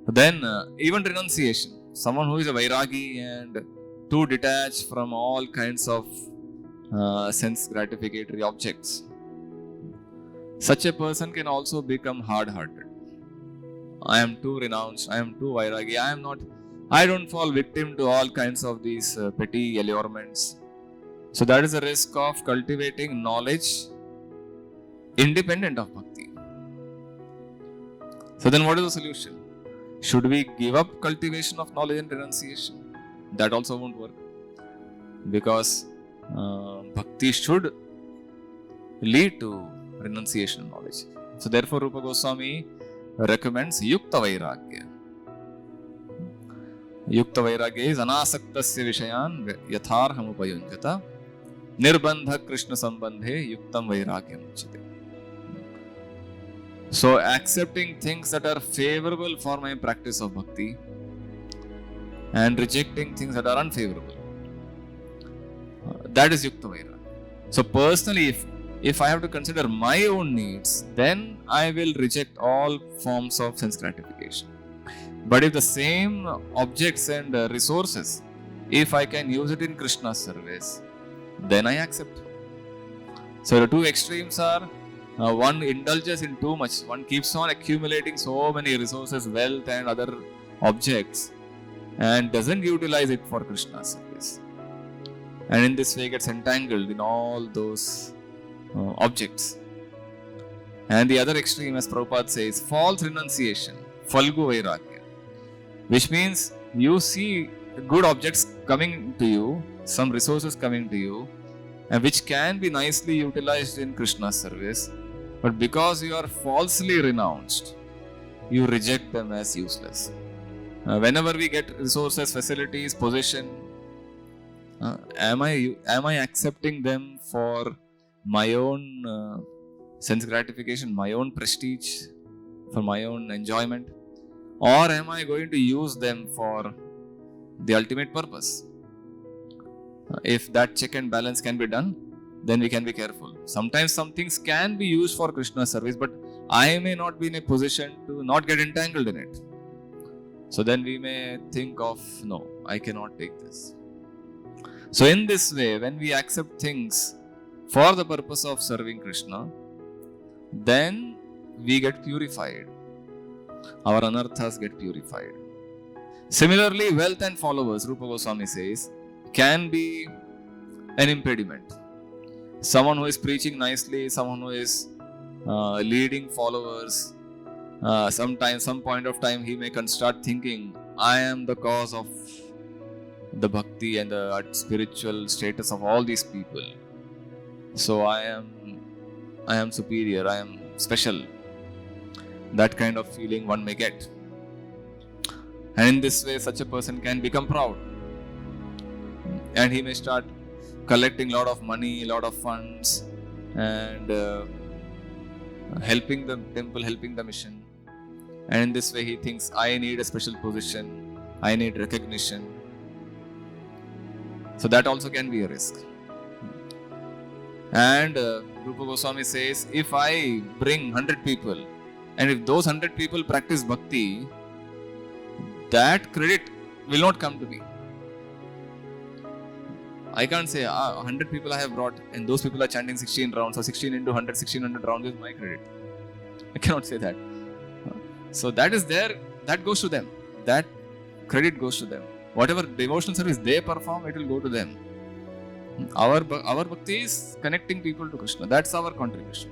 Then even renunciation. Someone who is a vairagi and too detached from all kinds of sense gratificatory objects. Such a person can also become hard-hearted. I am too renounced, I am too vairagi, I don't fall victim to all kinds of these petty allurements. So that is the risk of cultivating knowledge independent of bhakti. So then what is the solution? Should we give up cultivation of knowledge and renunciation? That also won't work. Because bhakti should lead to renunciation of knowledge. So therefore Rupa Goswami recommends Yukta Vairagya. Yukta Vairagya is Anasaktasya Vishayan Yatharham Upayunjata Nirbandha Krishna Sambandhe Yuktam Vairagyam Uchite. So accepting things that are favorable for my practice of bhakti and rejecting things that are unfavorable. That is Yukta Vairagya. So personally, if I have to consider my own needs, then I will reject all forms of sense gratification. But if the same objects and resources, if I can use it in Krishna's service, then I accept. So the two extremes are, one indulges in too much, one keeps on accumulating so many resources, wealth and other objects, and doesn't utilize it for Krishna's service. And in this way gets entangled in all those objects. And the other extreme, as Prabhupada says, false renunciation, Falgu Vairagya, which means you see good objects coming to you, some resources coming to you, and which can be nicely utilized in Krishna's service, but because you are falsely renounced, you reject them as useless. Whenever we get resources, facilities, possession, am I accepting them for my own sense gratification, my own prestige, for my own enjoyment, or am I going to use them for the ultimate purpose? If that check and balance can be done, then we can be careful. Sometimes some things can be used for Krishna's service, but I may not be in a position to not get entangled in it. So then we may think of, no, I cannot take this. So in this way, when we accept things for the purpose of serving Krishna, then we get purified. Our anarthas get purified. Similarly, wealth and followers, Rupa Goswami says, can be an impediment. Someone who is preaching nicely, someone who is leading followers, some point of time he may start thinking, I am the cause of the bhakti and the spiritual status of all these people. So I am superior, I am special. That kind of feeling one may get. And in this way, such a person can become proud. And he may start collecting a lot of money, a lot of funds, and helping the temple, helping the mission. And in this way, he thinks, I need a special position, I need recognition. So that also can be a risk. And Rupa Goswami says, if I bring 100 people, and if those 100 people practice bhakti, that credit will not come to me. I can't say 100 people I have brought and those people are chanting 16 rounds, or 16 into 100, 1600 rounds is my credit. I cannot say that. So that is there, that goes to them. That credit goes to them. Whatever devotional service they perform, it will go to them. Our bhakti is connecting people to Krishna. That's our contribution.